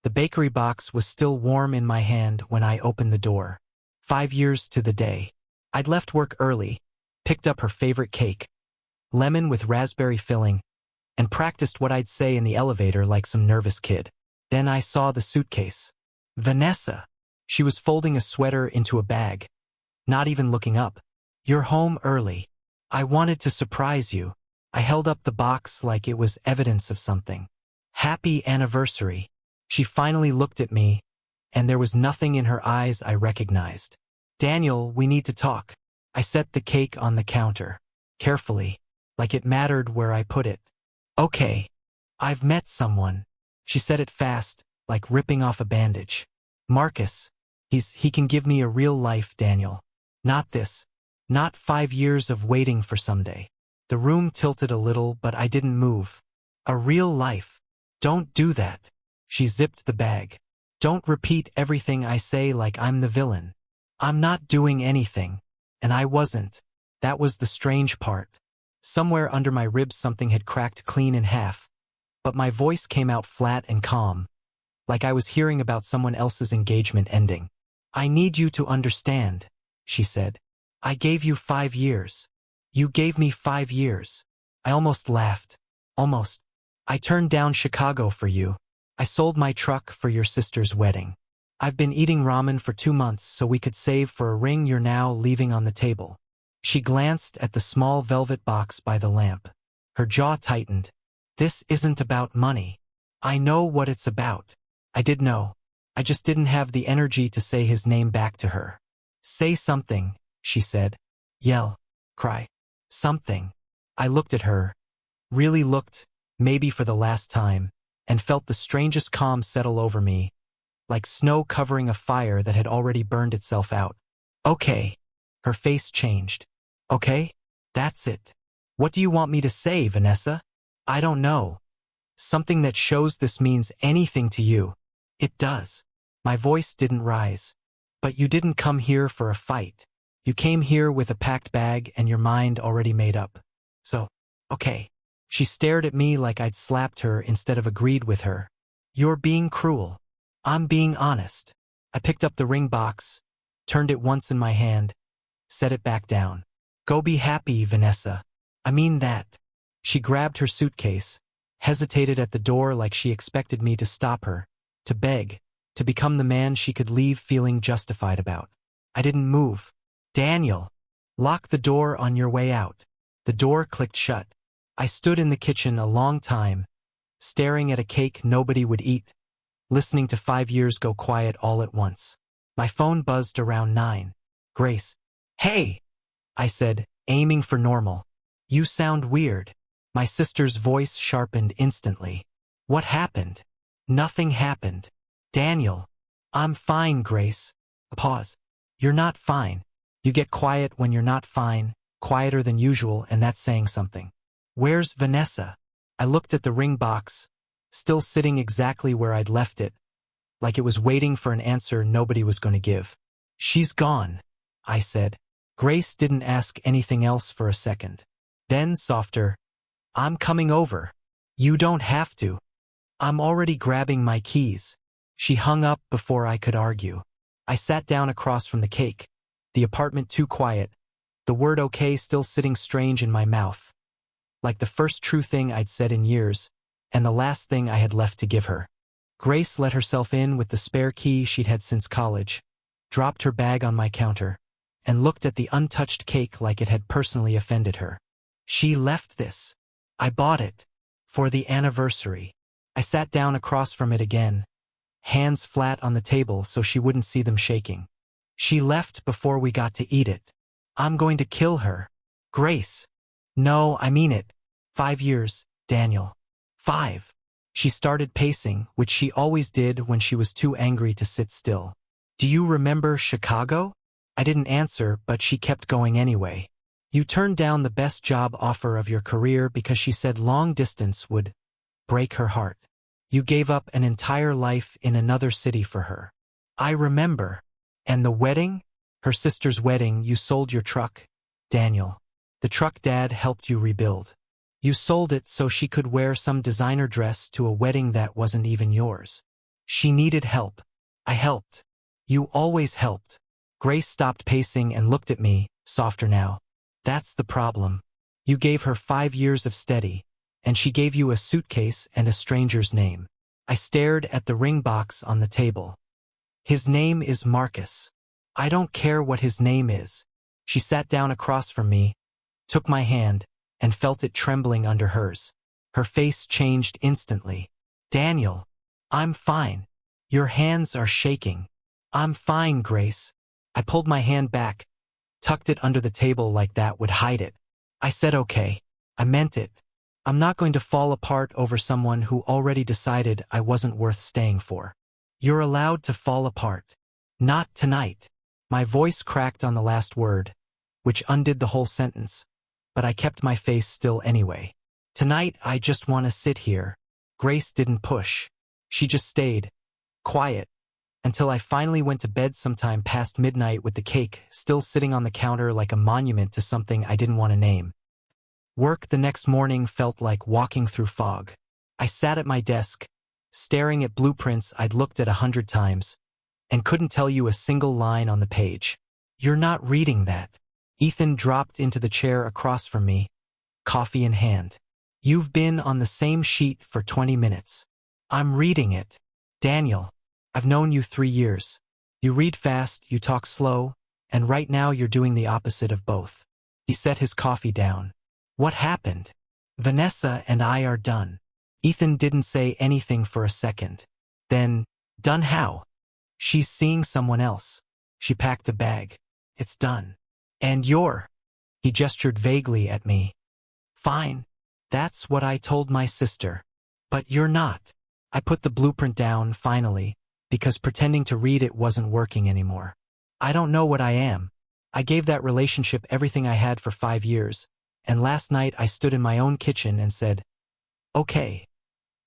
The bakery box was still warm in my hand when I opened the door. 5 years to the day. I'd left work early, picked up her favorite cake, lemon with raspberry filling, and practiced what I'd say in the elevator like some nervous kid. Then I saw the suitcase. Vanessa. She was folding a sweater into a bag, not even looking up. You're home early. I wanted to surprise you. I held up the box like it was evidence of something. Happy anniversary. She finally looked at me, and there was nothing in her eyes I recognized. Daniel, we need to talk. I set the cake on the counter, carefully, like it mattered where I put it. Okay. I've met someone. She said it fast, like ripping off a bandage. Marcus. He can give me a real life, Daniel. Not this. Not 5 years of waiting for someday. The room tilted a little, but I didn't move. A real life. Don't do that. She zipped the bag. Don't repeat everything I say like I'm the villain. I'm not doing anything. And I wasn't. That was the strange part. Somewhere under my ribs something had cracked clean in half. But my voice came out flat and calm, like I was hearing about someone else's engagement ending. I need you to understand, she said. I gave you 5 years. You gave me 5 years. I almost laughed. Almost. I turned down Chicago for you. I sold my truck for your sister's wedding. I've been eating ramen for 2 months so we could save for a ring you're now leaving on the table. She glanced at the small velvet box by the lamp. Her jaw tightened. This isn't about money. I know what it's about. I did know. I just didn't have the energy to say his name back to her. Say something, she said. Yell. Cry. Something. I looked at her. Really looked, maybe for the last time, and felt the strangest calm settle over me, like snow covering a fire that had already burned itself out. Okay. Her face changed. Okay? That's it. What do you want me to say, Vanessa? I don't know. Something that shows this means anything to you. It does. My voice didn't rise. But you didn't come here for a fight. You came here with a packed bag and your mind already made up. So, okay. She stared at me like I'd slapped her instead of agreed with her. You're being cruel. I'm being honest. I picked up the ring box, turned it once in my hand, set it back down. Go be happy, Vanessa. I mean that. She grabbed her suitcase, hesitated at the door like she expected me to stop her, to beg, to become the man she could leave feeling justified about. I didn't move. Daniel, lock the door on your way out. The door clicked shut. I stood in the kitchen a long time, staring at a cake nobody would eat, listening to 5 years go quiet all at once. My phone buzzed around 9. Grace. Hey, I said, aiming for normal. You sound weird. My sister's voice sharpened instantly. What happened? Nothing happened. Daniel. I'm fine, Grace. A pause. You're not fine. You get quiet when you're not fine, quieter than usual, and that's saying something. Where's Vanessa? I looked at the ring box, still sitting exactly where I'd left it, like it was waiting for an answer nobody was going to give. She's gone, I said. Grace didn't ask anything else for a second. Then, softer, I'm coming over. You don't have to. I'm already grabbing my keys. She hung up before I could argue. I sat down across from the cake, the apartment too quiet, the word okay still sitting strange in my mouth, like the first true thing I'd said in years, and the last thing I had left to give her. Grace let herself in with the spare key she'd had since college, dropped her bag on my counter, and looked at the untouched cake like it had personally offended her. She left this. I bought it. For the anniversary. I sat down across from it again, hands flat on the table so she wouldn't see them shaking. She left before we got to eat it. I'm going to kill her. Grace. No, I mean it. 5 years, Daniel. 5. She started pacing, which she always did when she was too angry to sit still. Do you remember Chicago? I didn't answer, but she kept going anyway. You turned down the best job offer of your career because she said long distance would break her heart. You gave up an entire life in another city for her. I remember. And the wedding? Her sister's wedding, you sold your truck, Daniel. The truck Dad helped you rebuild. You sold it so she could wear some designer dress to a wedding that wasn't even yours. She needed help. I helped. You always helped. Grace stopped pacing and looked at me, softer now. That's the problem. You gave her 5 years of steady, and she gave you a suitcase and a stranger's name. I stared at the ring box on the table. His name is Marcus. I don't care what his name is. She sat down across from me, took my hand, and felt it trembling under hers. Her face changed instantly. Daniel, I'm fine. Your hands are shaking. I'm fine, Grace. I pulled my hand back, tucked it under the table like that would hide it. I said okay. I meant it. I'm not going to fall apart over someone who already decided I wasn't worth staying for. You're allowed to fall apart. Not tonight. My voice cracked on the last word, which undid the whole sentence, but I kept my face still anyway. Tonight I just want to sit here. Grace didn't push. She just stayed, quiet, until I finally went to bed sometime past midnight with the cake still sitting on the counter like a monument to something I didn't want to name. Work the next morning felt like walking through fog. I sat at my desk, staring at blueprints I'd looked at 100 times, and couldn't tell you a single line on the page. You're not reading that. Ethan dropped into the chair across from me, coffee in hand. You've been on the same sheet for 20 minutes. I'm reading it. Daniel, I've known you 3 years. You read fast, you talk slow, and right now you're doing the opposite of both. He set his coffee down. What happened? Vanessa and I are done. Ethan didn't say anything for a second. Then, done how? She's seeing someone else. She packed a bag. It's done. And you're? He gestured vaguely at me. Fine. That's what I told my sister. But you're not. I put the blueprint down, finally, because pretending to read it wasn't working anymore. I don't know what I am. I gave that relationship everything I had for 5 years, and last night I stood in my own kitchen and said, okay.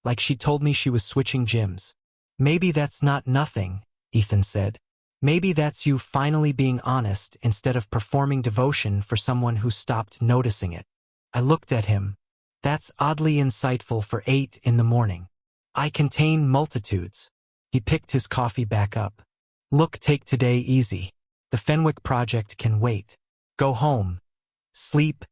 Like she told me she was switching gyms. Maybe that's not nothing, Ethan said. Maybe that's you finally being honest instead of performing devotion for someone who stopped noticing it. I looked at him. That's oddly insightful for 8 in the morning. I contain multitudes. He picked his coffee back up. Look, take today easy. The Fenwick project can wait. Go home. Sleep.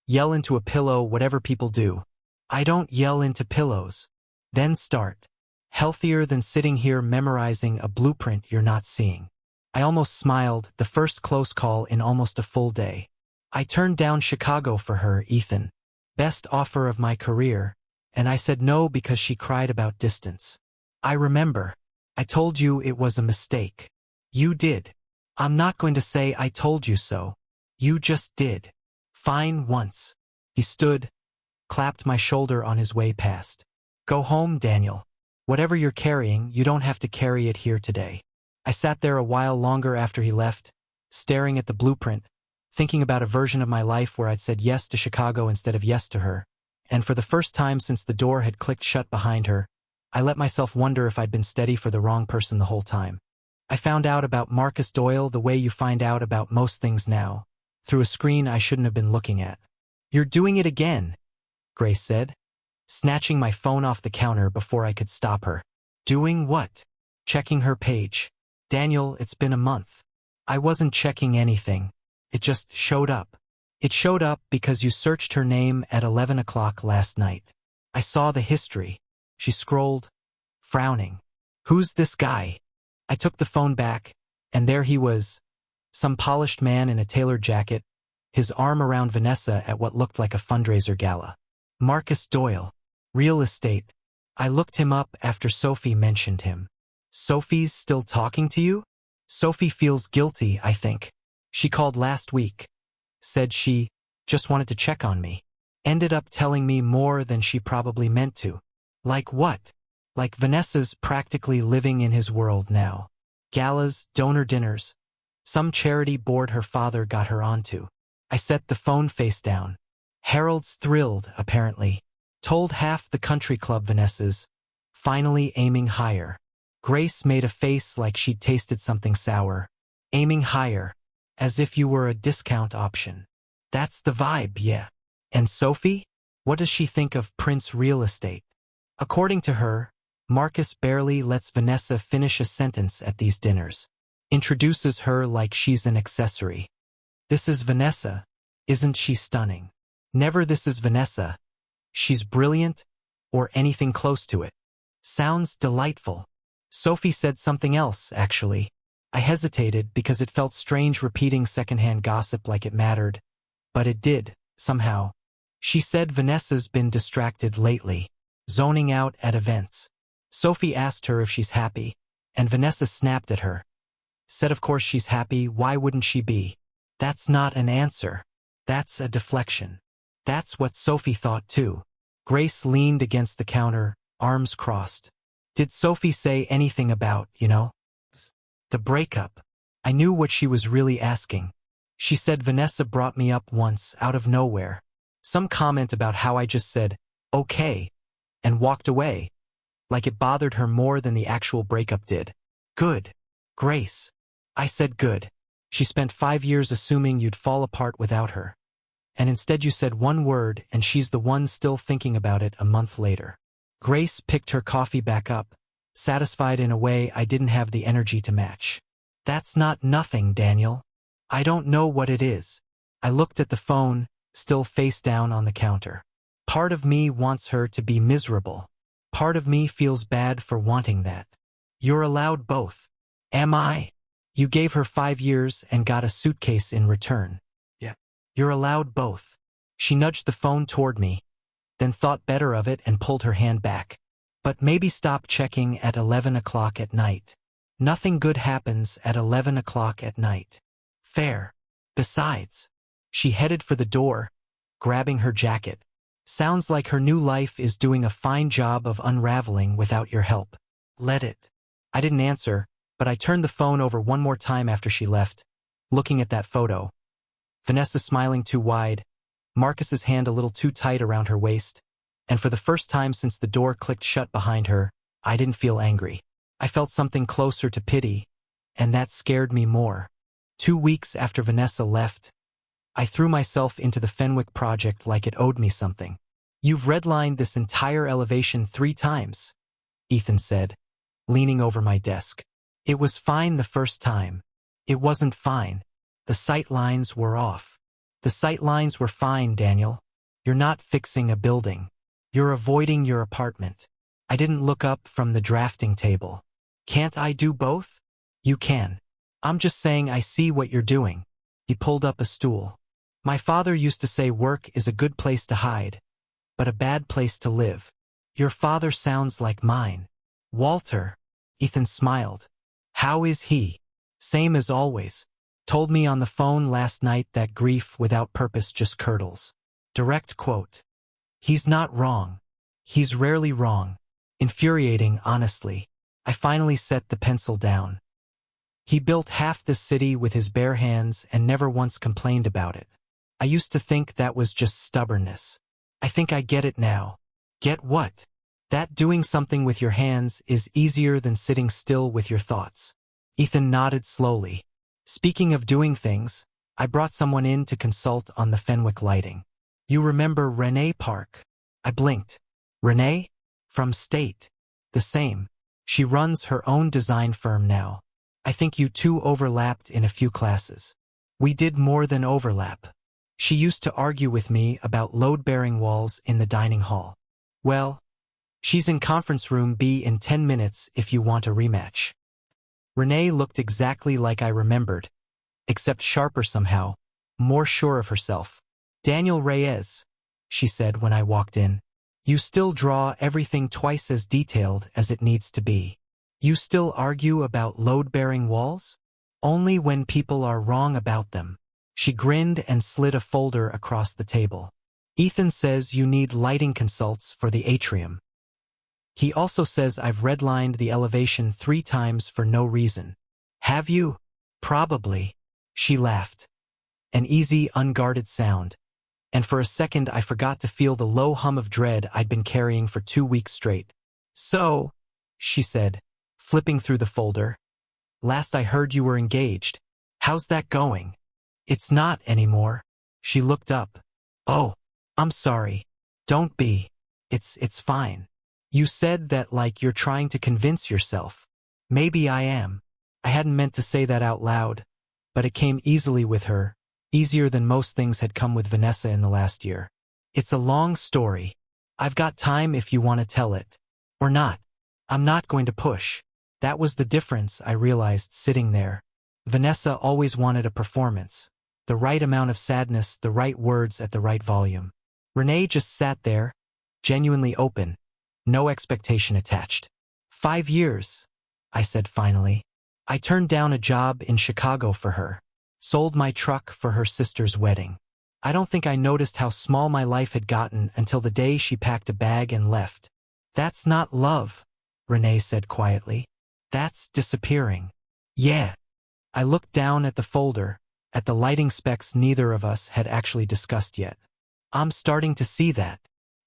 Yell into a pillow, whatever people do. I don't yell into pillows. Then start. Healthier than sitting here memorizing a blueprint you're not seeing. I almost smiled, the first close call in almost a full day. I turned down Chicago for her, Ethan. Best offer of my career. And I said no because she cried about distance. I remember. I told you it was a mistake. You did. I'm not going to say I told you so. You just did. Fine once. He stood, clapped my shoulder on his way past. Go home, Daniel. Whatever you're carrying, you don't have to carry it here today. I sat there a while longer after he left, staring at the blueprint, thinking about a version of my life where I'd said yes to Chicago instead of yes to her. And for the first time since the door had clicked shut behind her, I let myself wonder if I'd been steady for the wrong person the whole time. I found out about Marcus Doyle the way you find out about most things now, through a screen I shouldn't have been looking at. You're doing it again, Grace said, snatching my phone off the counter before I could stop her. Doing what? Checking her page. Daniel, it's been a month. I wasn't checking anything. It just showed up. It showed up because you searched her name at 11 o'clock last night. I saw the history. She scrolled, frowning. Who's this guy? I took the phone back, and there he was, some polished man in a tailored jacket, his arm around Vanessa at what looked like a fundraiser gala. Marcus Doyle. Real estate. I looked him up after Sophie mentioned him. Sophie's still talking to you? Sophie feels guilty, I think. She called last week. Said she just wanted to check on me. Ended up telling me more than she probably meant to. Like what? Like Vanessa's practically living in his world now. Galas, donor dinners. Some charity board her father got her onto. I set the phone face down. Harold's thrilled, apparently. Told half the country club Vanessa's. Finally aiming higher. Grace made a face like she'd tasted something sour. Aiming higher. As if you were a discount option. That's the vibe, yeah. And Sophie? What does she think of Prince Real Estate? According to her, Marcus barely lets Vanessa finish a sentence at these dinners. Introduces her like she's an accessory. This is Vanessa. Isn't she stunning? Never this is Vanessa. She's brilliant, or anything close to it. Sounds delightful. Sophie said something else, actually. I hesitated because it felt strange repeating secondhand gossip like it mattered. But it did, somehow. She said Vanessa's been distracted lately, zoning out at events. Sophie asked her if she's happy, and Vanessa snapped at her. Said of course she's happy, why wouldn't she be? That's not an answer. That's a deflection. That's what Sophie thought too. Grace leaned against the counter, arms crossed. Did Sophie say anything about, the breakup? I knew what she was really asking. She said Vanessa brought me up once out of nowhere. Some comment about how I just said, okay, and walked away. Like it bothered her more than the actual breakup did. Good. Grace. I said good. She spent 5 years assuming you'd fall apart without her. And instead you said one word and she's the one still thinking about it a month later. Grace picked her coffee back up, satisfied in a way I didn't have the energy to match. That's not nothing, Daniel. I don't know what it is. I looked at the phone, still face down on the counter. Part of me wants her to be miserable. Part of me feels bad for wanting that. You're allowed both. Am I? You gave her 5 years and got a suitcase in return. Yeah. You're allowed both. She nudged the phone toward me, then thought better of it and pulled her hand back. But maybe stop checking at 11 o'clock at night. Nothing good happens at 11 o'clock at night. Fair. Besides, she headed for the door, grabbing her jacket. Sounds like her new life is doing a fine job of unraveling without your help. Let it. I didn't answer, but I turned the phone over one more time after she left, looking at that photo. Vanessa smiling too wide, Marcus's hand a little too tight around her waist, and for the first time since the door clicked shut behind her, I didn't feel angry. I felt something closer to pity, and that scared me more. 2 weeks after Vanessa left, I threw myself into the Fenwick project like it owed me something. You've redlined this entire elevation 3 times, Ethan said, leaning over my desk. It was fine the first time. It wasn't fine. The sight lines were off. The sight lines were fine, Daniel. You're not fixing a building. You're avoiding your apartment. I didn't look up from the drafting table. Can't I do both? You can. I'm just saying I see what you're doing. He pulled up a stool. My father used to say work is a good place to hide, but a bad place to live. Your father sounds like mine. Walter. Ethan smiled. How is he? Same as always. Told me on the phone last night that grief without purpose just curdles. Direct quote. He's not wrong. He's rarely wrong. Infuriating, honestly. I finally set the pencil down. He built half this city with his bare hands and never once complained about it. I used to think that was just stubbornness. I think I get it now. Get what? That doing something with your hands is easier than sitting still with your thoughts. Ethan nodded slowly. Speaking of doing things, I brought someone in to consult on the Fenwick lighting. You remember Renee Park? I blinked. Renee? From State. The same. She runs her own design firm now. I think you two overlapped in a few classes. We did more than overlap. She used to argue with me about load-bearing walls in the dining hall. Well, she's in conference room B in 10 minutes if you want a rematch. Renee looked exactly like I remembered, except sharper somehow, more sure of herself. Daniel Reyes, she said when I walked in. You still draw everything twice as detailed as it needs to be. You still argue about load-bearing walls? Only when people are wrong about them. She grinned and slid a folder across the table. Ethan says you need lighting consults for the atrium. He also says I've redlined the elevation 3 times for no reason. Have you? Probably. She laughed. An easy, unguarded sound. And for a second I forgot to feel the low hum of dread I'd been carrying for 2 weeks straight. So, she said, flipping through the folder. Last I heard you were engaged. How's that going? It's not anymore. She looked up. Oh, I'm sorry. Don't be. It's fine. You said that like you're trying to convince yourself. Maybe I am. I hadn't meant to say that out loud, but it came easily with her, easier than most things had come with Vanessa in the last year. It's a long story. I've got time if you want to tell it. Or not. I'm not going to push. That was the difference, I realized sitting there. Vanessa always wanted a performance. The right amount of sadness, the right words at the right volume. Renee just sat there, genuinely open, no expectation attached. 5 years, I said finally. I turned down a job in Chicago for her. Sold my truck for her sister's wedding. I don't think I noticed how small my life had gotten until the day she packed a bag and left. That's not love, Renee said quietly. That's disappearing. Yeah. I looked down at the folder, at the lighting specs neither of us had actually discussed yet. I'm starting to see that.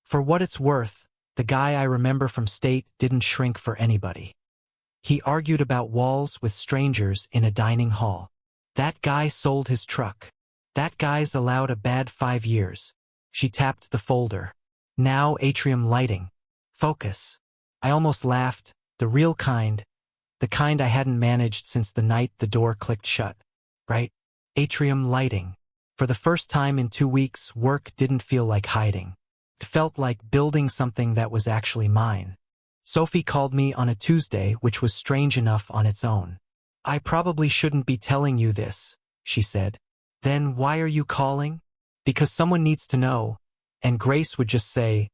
For what it's worth, the guy I remember from State didn't shrink for anybody. He argued about walls with strangers in a dining hall. That guy sold his truck. That guy's allowed a bad 5 years. She tapped the folder. Now atrium lighting. Focus. I almost laughed, the real kind, the kind I hadn't managed since the night the door clicked shut. Right? Atrium lighting. For the first time in 2 weeks, work didn't feel like hiding. It felt like building something that was actually mine. Sophie called me on a Tuesday, which was strange enough on its own. I probably shouldn't be telling you this, she said. Then why are you calling? Because someone needs to know. And Grace would just say,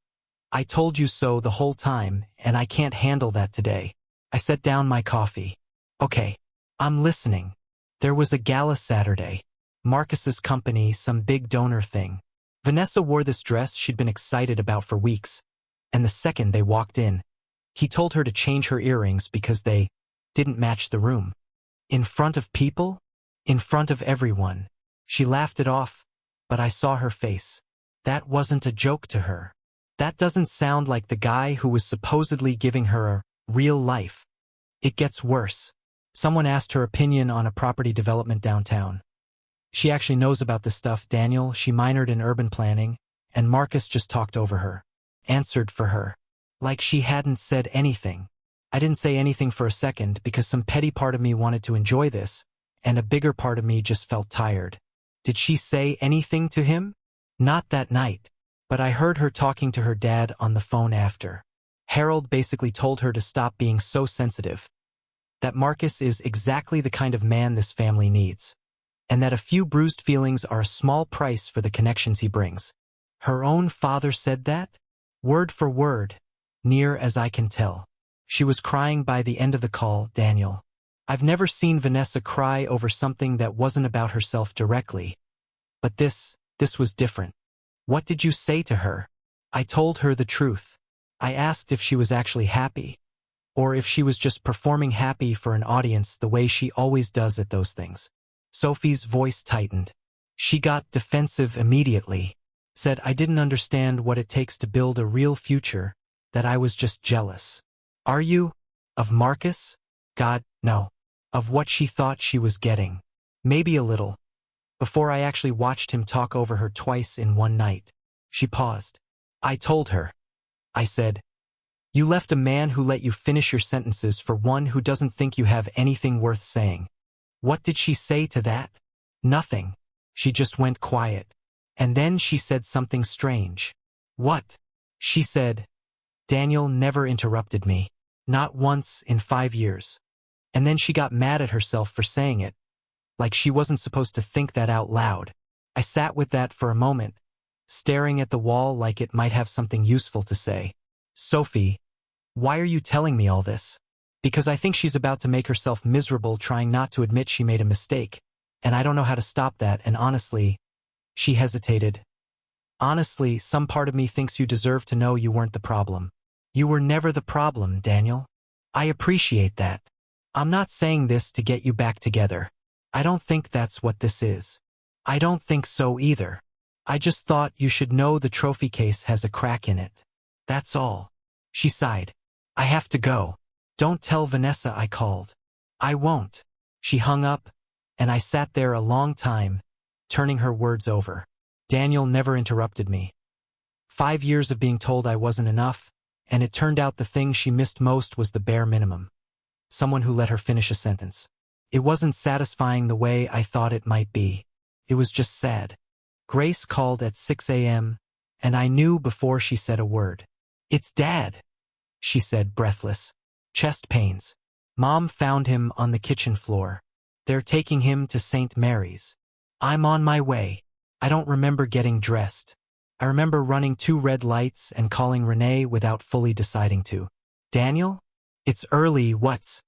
I told you so the whole time, and I can't handle that today. I set down my coffee. Okay, I'm listening. There was a gala Saturday. Marcus's company, some big donor thing. Vanessa wore this dress she'd been excited about for weeks, and the second they walked in, he told her to change her earrings because they didn't match the room. In front of people? In front of everyone. She laughed it off, but I saw her face. That wasn't a joke to her. That doesn't sound like the guy who was supposedly giving her a real life. It gets worse. Someone asked her opinion on a property development downtown. She actually knows about this stuff, Daniel. She minored in urban planning, and Marcus just talked over her. Answered for her. Like she hadn't said anything. I didn't say anything for a second because some petty part of me wanted to enjoy this, and a bigger part of me just felt tired. Did she say anything to him? Not that night. But I heard her talking to her dad on the phone after. Harold basically told her to stop being so sensitive. That Marcus is exactly the kind of man this family needs. And that a few bruised feelings are a small price for the connections he brings. Her own father said that? Word for word, near as I can tell. She was crying by the end of the call, Daniel. I've never seen Vanessa cry over something that wasn't about herself directly. But this was different. What did you say to her? I told her the truth. I asked if she was actually happy, or if she was just performing happy for an audience the way she always does at those things. Sophie's voice tightened. She got defensive immediately. Said I didn't understand what it takes to build a real future, that I was just jealous. Are you? Of Marcus? God, no. Of what she thought she was getting. Maybe a little. Before I actually watched him talk over her twice in one night. She paused. I told her. I said, you left a man who let you finish your sentences for one who doesn't think you have anything worth saying. What did she say to that? Nothing. She just went quiet. And then she said something strange. What? She said, Daniel never interrupted me. Not once in 5 years. And then she got mad at herself for saying it. Like she wasn't supposed to think that out loud. I sat with that for a moment, staring at the wall like it might have something useful to say. Sophie, why are you telling me all this? Because I think she's about to make herself miserable trying not to admit she made a mistake, and I don't know how to stop that, and honestly, she hesitated. Honestly, some part of me thinks you deserve to know you weren't the problem. You were never the problem, Daniel. I appreciate that. I'm not saying this to get you back together. I don't think that's what this is. I don't think so either. I just thought you should know the trophy case has a crack in it. That's all. She sighed. I have to go. Don't tell Vanessa I called. I won't. She hung up, and I sat there a long time, turning her words over. Daniel never interrupted me. 5 years of being told I wasn't enough, and it turned out the thing she missed most was the bare minimum. Someone who let her finish a sentence. It wasn't satisfying the way I thought it might be. It was just sad. Grace called at 6 a.m., and I knew before she said a word. "It's Dad," she said, breathless. Chest pains. Mom found him on the kitchen floor. They're taking him to St. Mary's. I'm on my way. I don't remember getting dressed. I remember running 2 red lights and calling Renee without fully deciding to. "Daniel? It's early, what's?"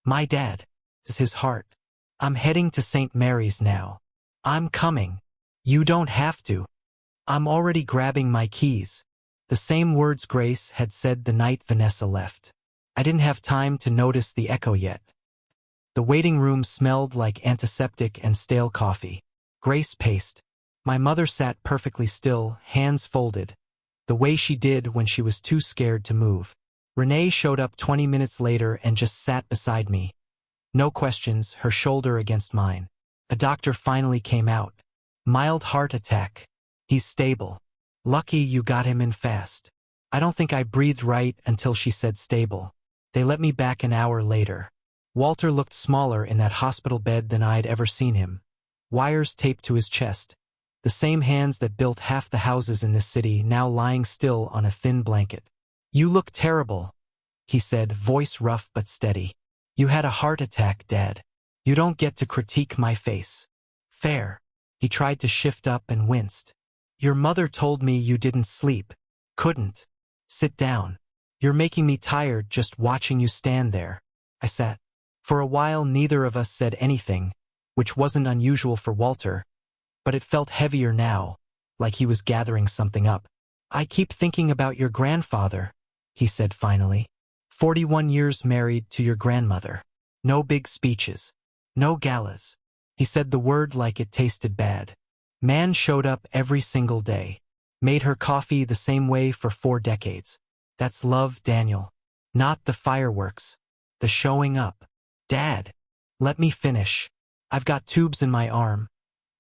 "My dad. Is his heart. I'm heading to St. Mary's now. I'm coming. You don't have to. I'm already grabbing my keys." The same words Grace had said the night Vanessa left. I didn't have time to notice the echo yet. The waiting room smelled like antiseptic and stale coffee. Grace paced. My mother sat perfectly still, hands folded, the way she did when she was too scared to move. Renee showed up 20 minutes later and just sat beside me. No questions, her shoulder against mine. A doctor finally came out. "Mild heart attack. He's stable. Lucky you got him in fast." I don't think I breathed right until she said stable. They let me back an hour later. Walter looked smaller in that hospital bed than I'd ever seen him. Wires taped to his chest. The same hands that built half the houses in this city now lying still on a thin blanket. "You look terrible," he said, voice rough but steady. "You had a heart attack, Dad. You don't get to critique my face." "Fair." He tried to shift up and winced. "Your mother told me you didn't sleep. Couldn't. Sit down. You're making me tired just watching you stand there." I sat. For a while neither of us said anything, which wasn't unusual for Walter, but it felt heavier now, like he was gathering something up. "I keep thinking about your grandfather," he said finally. 41 years married to your grandmother. No big speeches. No galas. He said the word like it tasted bad. Man showed up every single day. Made her coffee the same way for 4 decades. That's love, Daniel. Not the fireworks. The showing up. "Dad, let me finish. I've got tubes in my arm.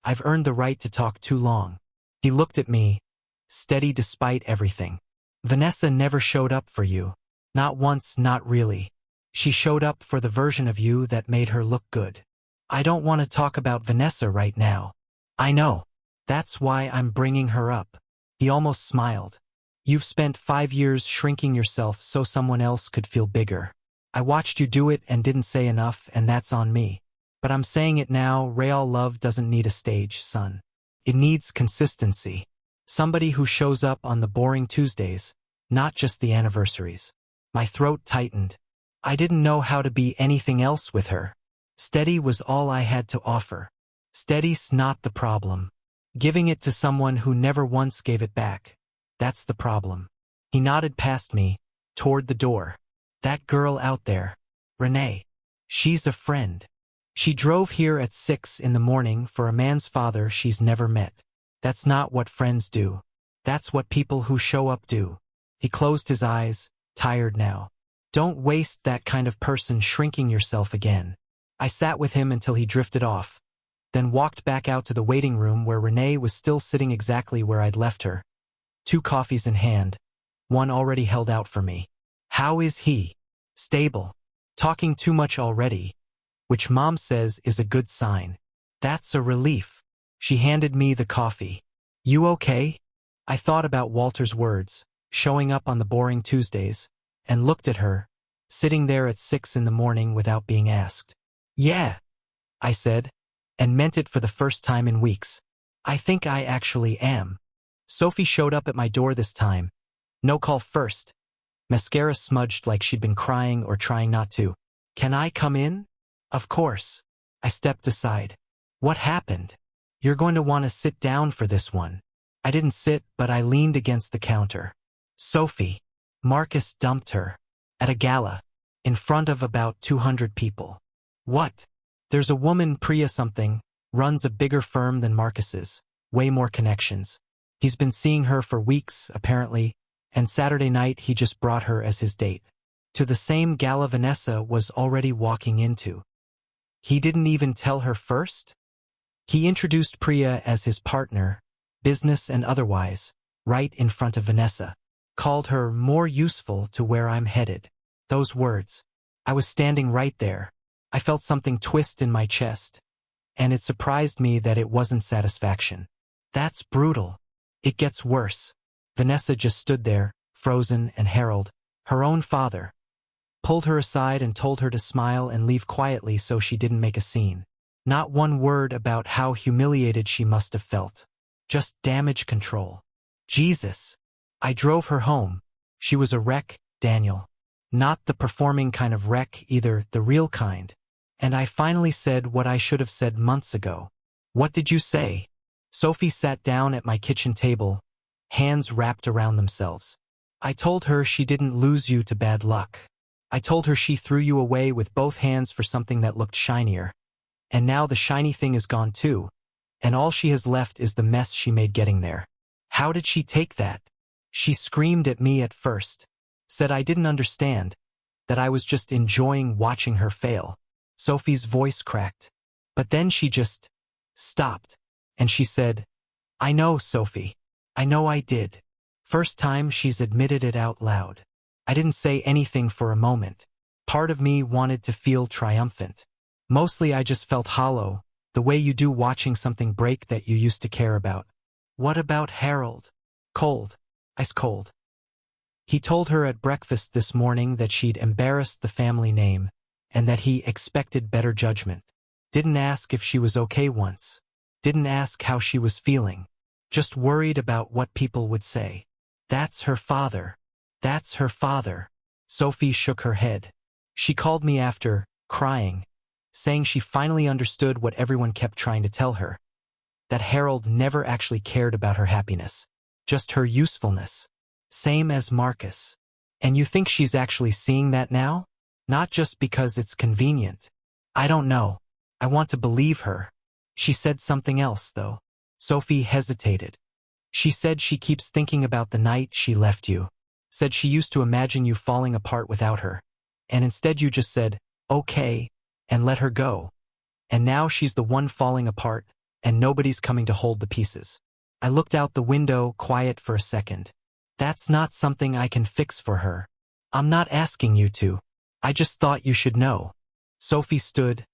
I've earned the right to talk too long." He looked at me, steady despite everything. "Vanessa never showed up for you. Not once, not really. She showed up for the version of you that made her look good." "I don't want to talk about Vanessa right now." "I know. That's why I'm bringing her up." He almost smiled. "You've spent 5 years shrinking yourself so someone else could feel bigger. I watched you do it and didn't say enough, and that's on me. But I'm saying it now, real love doesn't need a stage, son. It needs consistency. Somebody who shows up on the boring Tuesdays, not just the anniversaries." My throat tightened. I didn't know how to be anything else with her. Steady was all I had to offer. Steady's not the problem. Giving it to someone who never once gave it back. That's the problem. He nodded past me, toward the door. "That girl out there. Renee. She's a friend. She drove here at 6 in the morning for a man's father she's never met. That's not what friends do. That's what people who show up do." He closed his eyes, tired now. "Don't waste that kind of person shrinking yourself again." I sat with him until he drifted off, then walked back out to the waiting room where Renee was still sitting exactly where I'd left her. 2 coffees in hand, one already held out for me. "How is he?" "Stable. Talking too much already, which Mom says is a good sign." "That's a relief." She handed me the coffee. "You okay?" I thought about Walter's words, showing up on the boring Tuesdays, and looked at her, sitting there at 6 in the morning without being asked. "Yeah," I said, and meant it for the first time in weeks. "I think I actually am." Sophie showed up at my door this time. No call first. Mascara smudged like she'd been crying or trying not to. "Can I come in?" "Of course." I stepped aside. "What happened?" "You're going to want to sit down for this one." I didn't sit, but I leaned against the counter. "Sophie. Marcus dumped her. At a gala. In front of about 200 people." "What?" "There's a woman, Priya something, runs a bigger firm than Marcus's. Way more connections. He's been seeing her for weeks, apparently, and Saturday night he just brought her as his date. To the same gala Vanessa was already walking into. He didn't even tell her first? He introduced Priya as his partner, business and otherwise, right in front of Vanessa. Called her more useful to where I'm headed. Those words. I was standing right there. I felt something twist in my chest, and it surprised me that it wasn't satisfaction. That's brutal. It gets worse. Vanessa just stood there, frozen, and Harold, her own father, pulled her aside and told her to smile and leave quietly so she didn't make a scene. Not one word about how humiliated she must have felt. Just damage control. Jesus. I drove her home. She was a wreck, Daniel. Not the performing kind of wreck either, the real kind. And I finally said what I should have said months ago. What did you say? Sophie sat down at my kitchen table, hands wrapped around themselves. I told her she didn't lose you to bad luck. I told her she threw you away with both hands for something that looked shinier. And now the shiny thing is gone too, and all she has left is the mess she made getting there. How did she take that? She screamed at me at first, said I didn't understand, that I was just enjoying watching her fail. Sophie's voice cracked. But then she just stopped, and she said, I know, Sophie. I know I did. First time she's admitted it out loud. I didn't say anything for a moment. Part of me wanted to feel triumphant. Mostly I just felt hollow, the way you do watching something break that you used to care about. What about Harold? Cold. Ice cold. He told her at breakfast this morning that she'd embarrassed the family name, and that he expected better judgment. Didn't ask if she was okay once. Didn't ask how she was feeling. Just worried about what people would say. That's her father. That's her father. Sophie shook her head. She called me after, crying, saying she finally understood what everyone kept trying to tell her. That Harold never actually cared about her happiness. Just her usefulness. Same as Marcus. And you think she's actually seeing that now? Not just because it's convenient. I don't know. I want to believe her. She said something else, though. Sophie hesitated. She said she keeps thinking about the night she left you. Said she used to imagine you falling apart without her. And instead you just said, okay, and let her go. And now she's the one falling apart, and nobody's coming to hold the pieces. I looked out the window, quiet for a second. That's not something I can fix for her. I'm not asking you to. I just thought you should know. Sophie stood,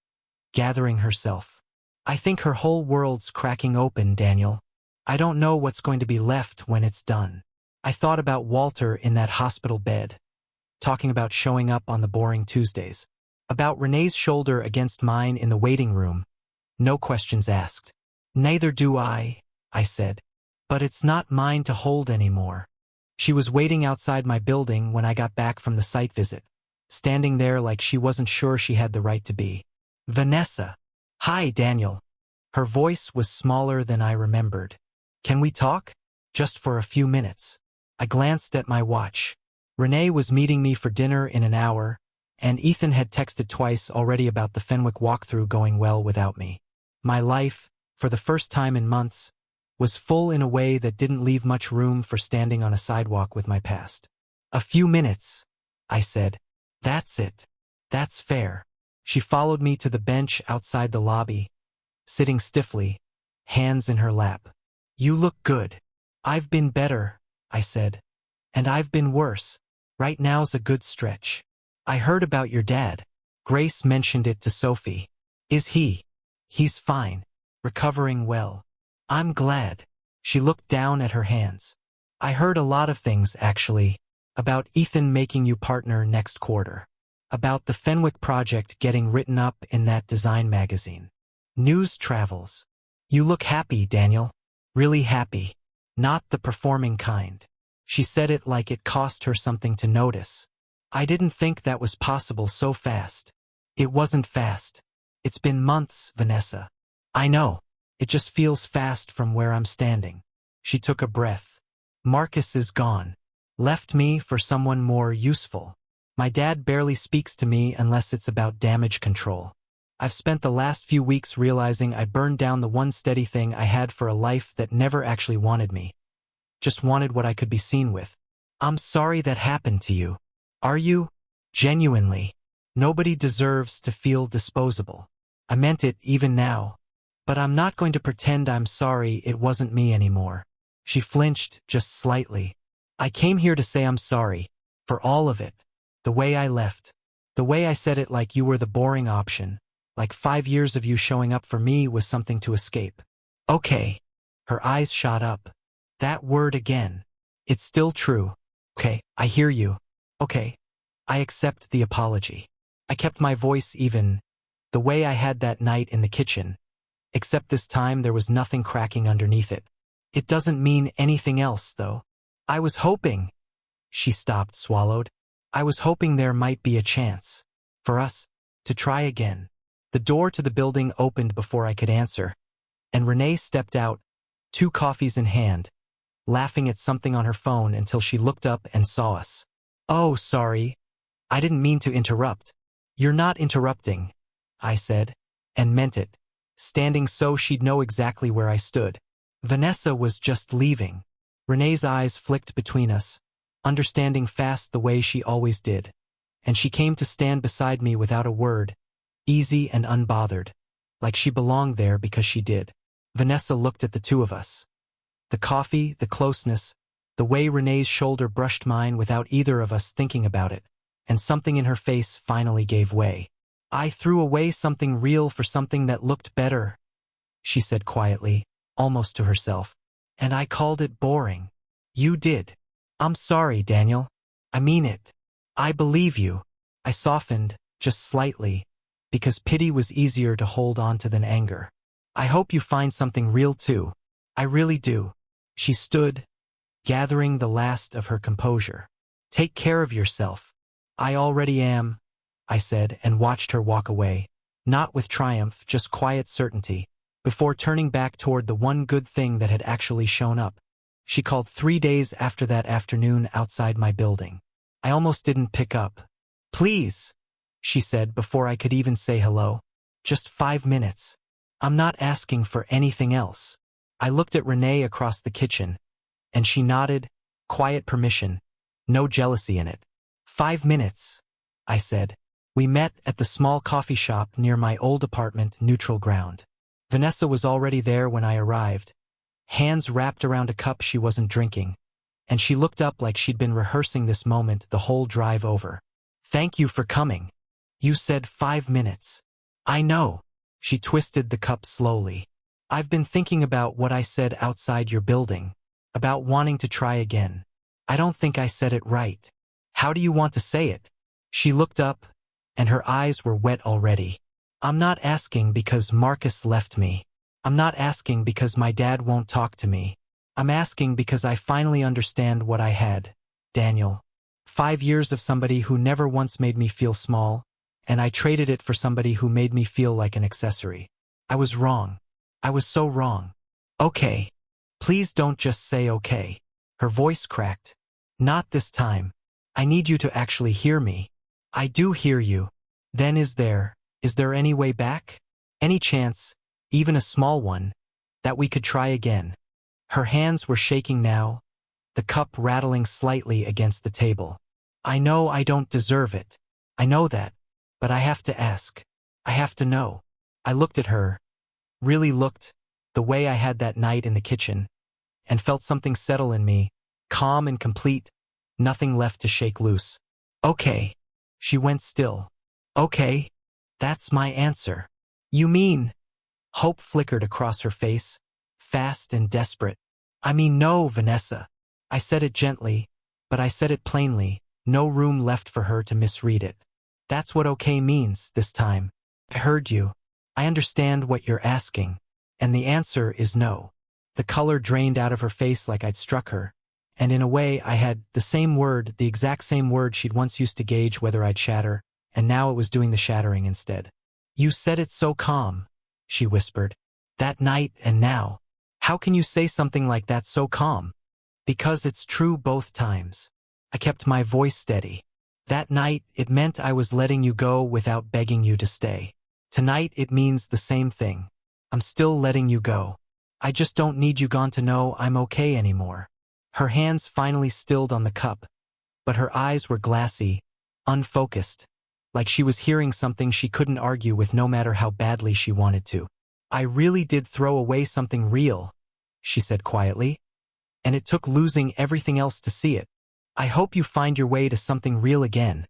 gathering herself. I think her whole world's cracking open, Daniel. I don't know what's going to be left when it's done. I thought about Walter in that hospital bed, talking about showing up on the boring Tuesdays. About Renee's shoulder against mine in the waiting room. No questions asked. Neither do I said. But it's not mine to hold anymore. She was waiting outside my building when I got back from the site visit, standing there like she wasn't sure she had the right to be. Vanessa. Hi, Daniel. Her voice was smaller than I remembered. Can we talk? Just for a few minutes. I glanced at my watch. Renee was meeting me for dinner in an hour, and Ethan had texted twice already about the Fenwick walkthrough going well without me. My life, for the first time in months, was full in a way that didn't leave much room for standing on a sidewalk with my past. A few minutes, I said. That's it. That's fair. She followed me to the bench outside the lobby, sitting stiffly, hands in her lap. You look good. I've been better, I said. And I've been worse. Right now's a good stretch. I heard about your dad. Grace mentioned it to Sophie. Is he? He's fine. Recovering well. I'm glad. She looked down at her hands. I heard a lot of things, actually. About Ethan making you partner next quarter. About the Fenwick project getting written up in that design magazine. News travels. You look happy, Daniel. Really happy. Not the performing kind. She said it like it cost her something to notice. I didn't think that was possible so fast. It wasn't fast. It's been months, Vanessa. I know. It just feels fast from where I'm standing. She took a breath. Marcus is gone. Left me for someone more useful. My dad barely speaks to me unless it's about damage control. I've spent the last few weeks realizing I burned down the one steady thing I had for a life that never actually wanted me. Just wanted what I could be seen with. I'm sorry that happened to you. Are you? Genuinely. Nobody deserves to feel disposable. I meant it even now. But I'm not going to pretend I'm sorry it wasn't me anymore. She flinched just slightly. I came here to say I'm sorry. For all of it. The way I left. The way I said it like you were the boring option. Like 5 years of you showing up for me was something to escape. Okay. Her eyes shot up. That word again. It's still true. Okay, I hear you. Okay. I accept the apology. I kept my voice even, the way I had that night in the kitchen. Except this time there was nothing cracking underneath it. It doesn't mean anything else, though. I was hoping. She stopped, swallowed. I was hoping there might be a chance. For us. To try again. The door to the building opened before I could answer. And Renee stepped out, 2 coffees in hand, laughing at something on her phone until she looked up and saw us. Oh, sorry. I didn't mean to interrupt. You're not interrupting, I said, and meant it, standing so she'd know exactly where I stood. Vanessa was just leaving. Renee's eyes flicked between us, understanding fast the way she always did. And she came to stand beside me without a word, easy and unbothered, like she belonged there because she did. Vanessa looked at the two of us. The coffee, the closeness, the way Renee's shoulder brushed mine without either of us thinking about it, and something in her face finally gave way. I threw away something real for something that looked better, she said quietly, almost to herself. And I called it boring. You did. I'm sorry, Daniel. I mean it. I believe you. I softened, just slightly, because pity was easier to hold on to than anger. I hope you find something real too. I really do. She stood, gathering the last of her composure. Take care of yourself. I already am, I said, and watched her walk away, not with triumph, just quiet certainty, before turning back toward the one good thing that had actually shown up. She called 3 days after that afternoon outside my building. I almost didn't pick up. Please, she said before I could even say hello. Just 5 minutes. I'm not asking for anything else. I looked at Renee across the kitchen, and she nodded, quiet permission, no jealousy in it. 5 minutes, I said. We met at the small coffee shop near my old apartment, Neutral Ground. Vanessa was already there when I arrived, hands wrapped around a cup she wasn't drinking, and she looked up like she'd been rehearsing this moment the whole drive over. Thank you for coming. You said 5 minutes. I know. She twisted the cup slowly. I've been thinking about what I said outside your building, about wanting to try again. I don't think I said it right. How do you want to say it? She looked up, and her eyes were wet already. I'm not asking because Marcus left me. I'm not asking because my dad won't talk to me. I'm asking because I finally understand what I had, Daniel. 5 years of somebody who never once made me feel small, and I traded it for somebody who made me feel like an accessory. I was wrong. I was so wrong. Okay. Please don't just say okay. Her voice cracked. Not this time. I need you to actually hear me. I do hear you. Then is there any way back? Any chance, even a small one, that we could try again? Her hands were shaking now, the cup rattling slightly against the table. I know I don't deserve it. I know that. But I have to ask. I have to know. I looked at her, really looked, the way I had that night in the kitchen, and felt something settle in me, calm and complete, nothing left to shake loose. Okay. She went still. Okay. That's my answer. You mean? Hope flickered across her face, fast and desperate. I mean no, Vanessa. I said it gently, but I said it plainly, no room left for her to misread it. That's what okay means this time. I heard you. I understand what you're asking. And the answer is no. The color drained out of her face like I'd struck her. And in a way I had the same word, the exact same word she'd once used to gauge whether I'd shatter, and now it was doing the shattering instead. You said it so calm, she whispered. That night and now. How can you say something like that so calm? Because it's true both times. I kept my voice steady. That night, it meant I was letting you go without begging you to stay. Tonight, it means the same thing. I'm still letting you go. I just don't need you gone to know I'm okay anymore. Her hands finally stilled on the cup, but her eyes were glassy, unfocused, like she was hearing something she couldn't argue with no matter how badly she wanted to. I really did throw away something real, she said quietly. and it took losing everything else to see it. I hope you find your way to something real again,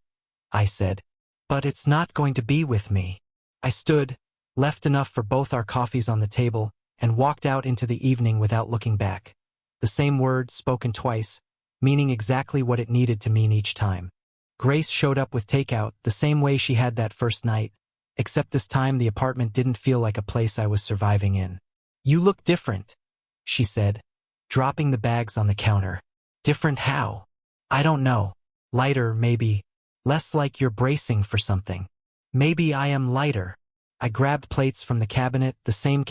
I said. But it's not going to be with me. I stood, left enough for both our coffees on the table, and walked out into the evening without looking back. The same word spoken twice, meaning exactly what it needed to mean each time. Grace showed up with takeout the same way she had that first night, except this time the apartment didn't feel like a place I was surviving in. You look different, she said, dropping the bags on the counter. Different how? I don't know. Lighter, maybe. Less like you're bracing for something. Maybe I am lighter. I grabbed plates from the cabinet, the same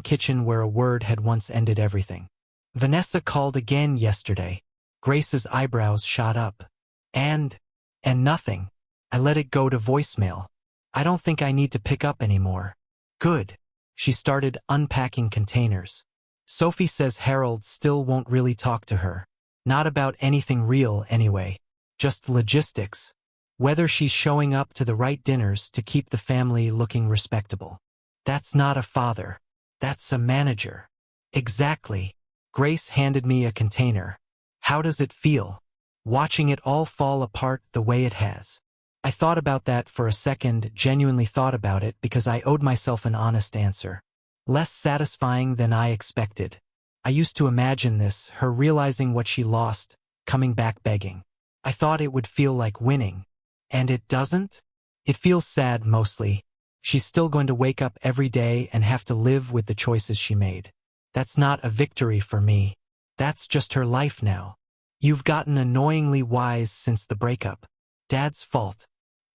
kitchen where a word had once ended everything. Vanessa called again yesterday. Grace's eyebrows shot up. And nothing. I let it go to voicemail. I don't think I need to pick up anymore. Good. She started unpacking containers. Sophie says Harold still won't really talk to her. Not about anything real anyway. Just logistics. Whether she's showing up to the right dinners to keep the family looking respectable. That's not a father. That's a manager. Exactly. Grace handed me a container. How does it feel? Watching it all fall apart the way it has. I thought about that for a second, genuinely thought about it because I owed myself an honest answer. Less satisfying than I expected. I used to imagine this, her realizing what she lost, coming back begging. I thought it would feel like winning. And it doesn't? It feels sad mostly. She's still going to wake up every day and have to live with the choices she made. That's not a victory for me. That's just her life now. You've gotten annoyingly wise since the breakup. Dad's fault.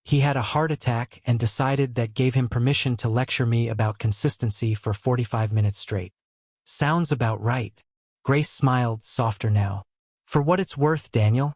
He had a heart attack and decided that gave him permission to lecture me about consistency for 45 minutes straight. Sounds about right. Grace smiled, softer now. For what it's worth, Daniel,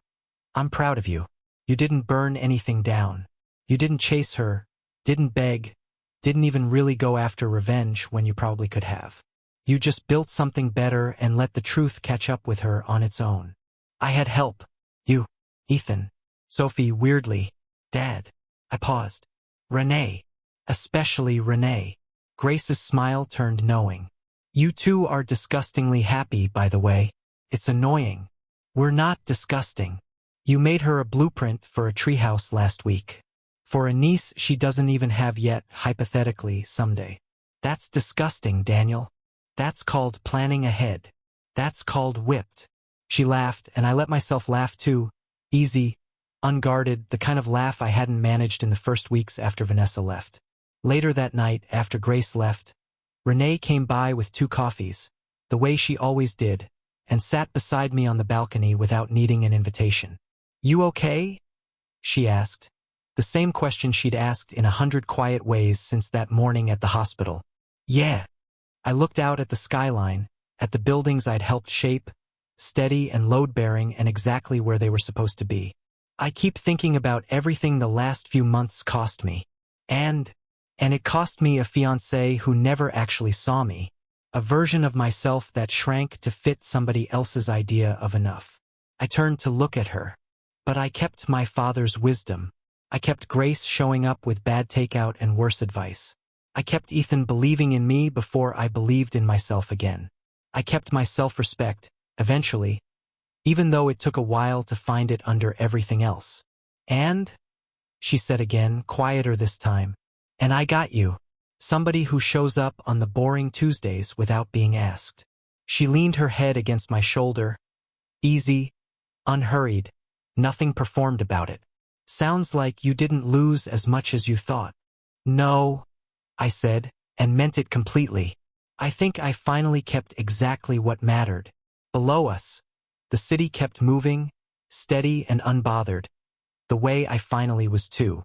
I'm proud of you. You didn't burn anything down. You didn't chase her, didn't beg, didn't even really go after revenge when you probably could have. You just built something better and let the truth catch up with her on its own. I had help. You, Ethan, Sophie, weirdly, Dad. I paused. Renee. Especially Renee. Grace's smile turned knowing. You two are disgustingly happy, by the way. It's annoying. We're not disgusting. You made her a blueprint for a treehouse last week. For a niece she doesn't even have yet, hypothetically, someday. That's disgusting, Daniel. That's called planning ahead. That's called whipped. She laughed, and I let myself laugh too. Easy, unguarded, the kind of laugh I hadn't managed in the first weeks after Vanessa left. Later that night, after Grace left, Renee came by with 2 coffees, the way she always did, and sat beside me on the balcony without needing an invitation. You okay? She asked. The same question she'd asked in 100 quiet ways since that morning at the hospital. Yeah. I looked out at the skyline, at the buildings I'd helped shape, steady and load-bearing and exactly where they were supposed to be. I keep thinking about everything the last few months cost me. And it cost me a fiancé who never actually saw me. A version of myself that shrank to fit somebody else's idea of enough. I turned to look at her. But I kept my father's wisdom. I kept Grace showing up with bad takeout and worse advice. I kept Ethan believing in me before I believed in myself again. I kept my self-respect, eventually, even though it took a while to find it under everything else. And, she said again, quieter this time, and I got you. Somebody who shows up on the boring Tuesdays without being asked. She leaned her head against my shoulder. Easy, unhurried, nothing performed about it. Sounds like you didn't lose as much as you thought. No, I said, and meant it completely. I think I finally kept exactly what mattered. Below us, the city kept moving, steady and unbothered, the way I finally was too.